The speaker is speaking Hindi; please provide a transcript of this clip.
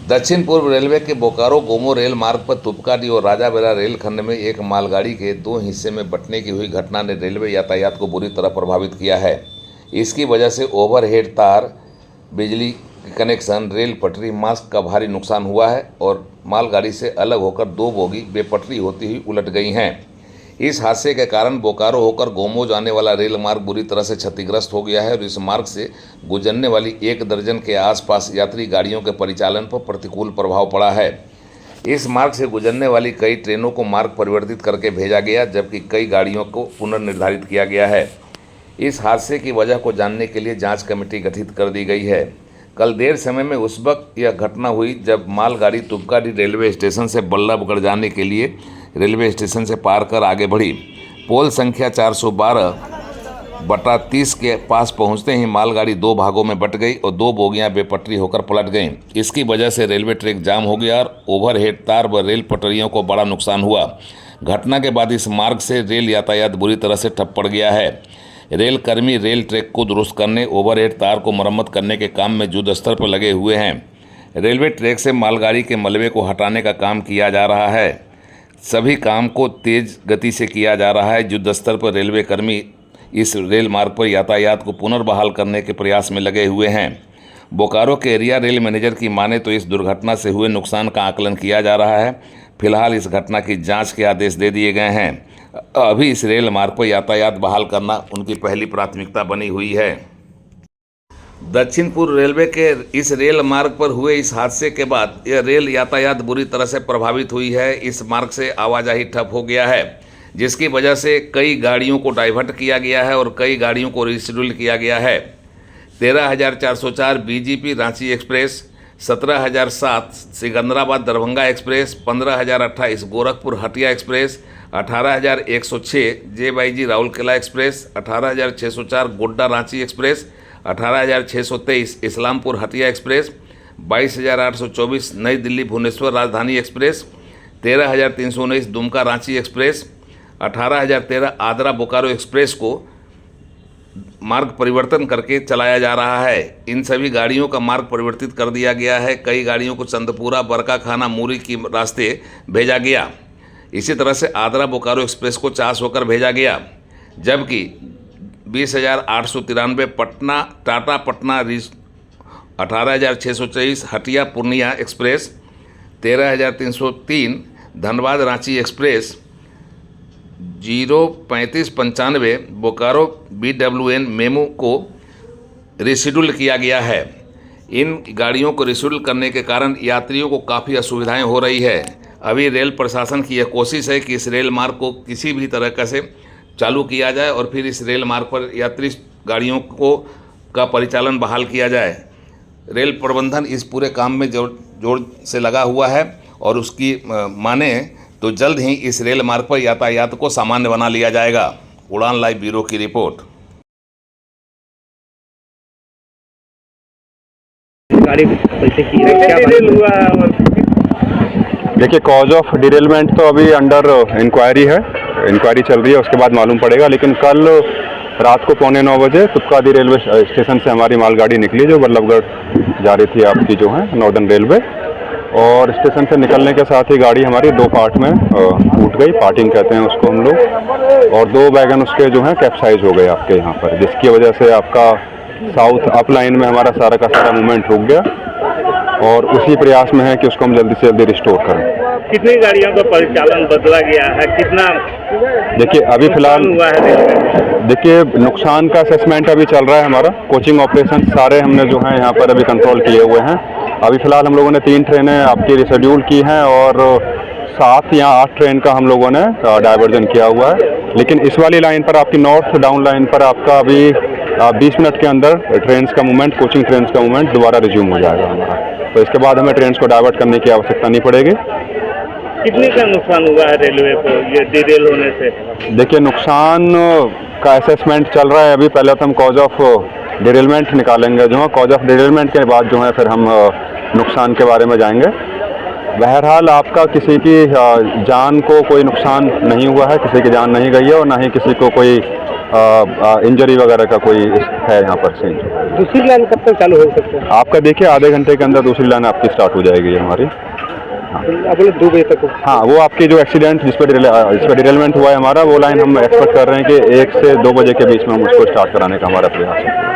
दक्षिण पूर्व रेलवे के बोकारो गोमो रेल मार्ग पर तुपकाडी और राजाबेला रेलखंड में एक मालगाड़ी के दो हिस्से में बंटने की हुई घटना ने रेलवे यातायात को बुरी तरह प्रभावित किया है। इसकी वजह से ओवरहेड तार, बिजली कनेक्शन, रेल पटरी, मार्ग का भारी नुकसान हुआ है और मालगाड़ी से अलग होकर दो बोगी बेपटरी होती हुई उलट गई हैं। इस हादसे के कारण बोकारो होकर गोमो जाने वाला रेल मार्ग बुरी तरह से क्षतिग्रस्त हो गया है और इस मार्ग से गुजरने वाली 1 दर्जन के आसपास यात्री गाड़ियों के परिचालन पर प्रतिकूल प्रभाव पड़ा है। इस मार्ग से गुजरने वाली कई ट्रेनों को मार्ग परिवर्तित करके भेजा गया, जबकि कई गाड़ियों को पुनर्निर्धारित किया गया है। इस हादसे की वजह को जानने के लिए जांच कमेटी गठित कर दी गई है। कल देर समय में उस वक्त यह घटना हुई जब मालगाड़ी तुपकाडी रेलवे स्टेशन से बल्लभगढ़ जाने के लिए रेलवे स्टेशन से पार कर आगे बढ़ी। पोल संख्या 412/30 के पास पहुंचते ही मालगाड़ी दो भागों में बंट गई और दो बोगियां बेपटरी होकर पलट गईं। इसकी वजह से रेलवे ट्रैक जाम हो गया और ओवरहेड तार व रेल पटरियों को बड़ा नुकसान हुआ। घटना के बाद इस मार्ग से रेल यातायात बुरी तरह से ठप पड़ गया है। रेल कर्मी रेल ट्रैक को दुरुस्त करने, ओवरहेड तार को मरम्मत करने के काम में युद्ध स्तर पर लगे हुए हैं। रेलवे ट्रैक से मालगाड़ी के मलबे को हटाने का काम किया जा रहा है। सभी काम को तेज गति से किया जा रहा है। युद्ध स्तर पर रेलवे कर्मी इस रेल मार्ग पर यातायात को पुनर्बहाल करने के प्रयास में लगे हुए हैं। बोकारो के एरिया रेल मैनेजर की माने तो इस दुर्घटना से हुए नुकसान का आकलन किया जा रहा है। फिलहाल इस घटना की जांच के आदेश दे दिए गए हैं। अभी इस रेल मार्ग पर यातायात बहाल करना उनकी पहली प्राथमिकता बनी हुई है। दक्षिण पूर्व रेलवे के इस रेल मार्ग पर हुए इस हादसे के बाद यह रेल यातायात बुरी तरह से प्रभावित हुई है। इस मार्ग से आवाजाही ठप हो गया है, जिसकी वजह से कई गाड़ियों को डाइवर्ट किया गया है और कई गाड़ियों को रिशेड्यूल किया गया है। 13,404 BGP Ranchi express, 17,007 Secunderabad Darbhanga express, 15,028 Gorakhpur Hatia express, 18,106 JYG Rourkela express, 18,604 Godda Ranchi express, 18,623 Islampur Hatia express, 22,824 Nai Delhi Bhubaneswar Rajdhani express, 13,319 Dumka Ranchi express, 18,013 आदरा बोकारो एक्सप्रेस को मार्ग परिवर्तन करके चलाया जा रहा है। इन सभी गाड़ियों का मार्ग परिवर्तित कर दिया गया है। कई गाड़ियों को चंदपुरा, बरकाखाना, मूरी की रास्ते भेजा गया। इसी तरह से आदरा बोकारो एक्सप्रेस को चास होकर भेजा गया, जबकि 20,893 Patna Tata Patna 18,624 Hatia Purnia express, 13,303 Dhanbad Ranchi express, 03595 Bokaro BWN MEMU को रिशेड्यूल किया गया है। इन गाड़ियों को रिशेड्यूल करने के कारण यात्रियों को काफ़ी असुविधाएं हो रही है। अभी रेल प्रशासन की यह कोशिश है कि इस रेल मार्ग को किसी भी तरह से चालू किया जाए और फिर इस रेल मार्ग पर यात्री गाड़ियों का परिचालन बहाल किया जाए। रेल प्रबंधन इस पूरे काम में जोर से लगा हुआ है और उसकी माने तो जल्द ही इस रेल मार्ग पर यातायात को सामान्य बना लिया जाएगा। उड़ान लाइव ब्यूरो की रिपोर्ट। देखिए, कॉज ऑफ डिरेलमेंट तो अभी अंडर इंक्वायरी है, इंक्वायरी चल रही है, उसके बाद मालूम पड़ेगा। लेकिन कल रात को 9:15 बजे तुपकाडी रेलवे स्टेशन से हमारी मालगाड़ी निकली जो बल्लभगढ़ जा रही थी आपकी जो है नॉर्दर्न रेलवे, और स्टेशन से निकलने के साथ ही गाड़ी हमारी दो पार्ट में टूट गई, पार्टिंग कहते हैं उसको हम लोग, और दो वैगन उसके जो हैं कैप्साइज हो गए आपके यहाँ पर, जिसकी वजह से आपका साउथ अप लाइन में हमारा सारा का सारा मूवमेंट रुक गया और उसी प्रयास में है कि उसको हम जल्दी से जल्दी रिस्टोर करें। कितनी गाड़ियों का परिचालन बदला गया है, कितना देखिए अभी फिलहाल हुआ है? देखिए नुकसान का असेसमेंट अभी चल रहा है हमारा। कोचिंग ऑपरेशन सारे हमने जो हैं यहाँ पर अभी कंट्रोल किए हुए हैं। अभी फिलहाल हम लोगों ने 3 ट्रेनें आपकी रिशेड्यूल की हैं और 7 या 8 ट्रेन का हम लोगों ने डाइवर्जन किया हुआ है। लेकिन इस वाली लाइन पर आपकी नॉर्थ डाउन लाइन पर आपका अभी 20 मिनट के अंदर ट्रेन्स का मूवमेंट, कोचिंग ट्रेन्स का मूवमेंट दोबारा रिज्यूम हो जाएगा हमारा। तो इसके बाद हमें ट्रेन्स को डाइवर्ट करने की आवश्यकता नहीं पड़ेगी। कितने का नुकसान हुआ है रेलवे को ये डिरेल होने से? देखिए नुकसान का असेसमेंट चल रहा है अभी। पहले तो हम कॉज ऑफ डिरेलमेंट निकालेंगे, जो है कॉज ऑफ डिरेलमेंट के बाद जो है फिर हम नुकसान के बारे में जाएंगे। बहरहाल आपका किसी की जान को कोई नुकसान नहीं हुआ है, किसी की जान नहीं गई है और ना ही किसी को कोई इंजरी वगैरह का कोई है यहाँ पर सीन। दूसरी लाइन कब तक चालू हो सकते हैं? आपका देखिए आधे घंटे के अंदर दूसरी लाइन आपकी स्टार्ट हो जाएगी हमारी। आप बोले 2 बजे तक हो। हाँ, वो आपकी जो एक्सीडेंट जिस पर डिरेलमेंट हुआ है हमारा, वो लाइन हम एक्सपेक्ट कर रहे हैं कि 1 से 2 बजे के बीच में हम उसको स्टार्ट कराने का हमारा प्रयास है।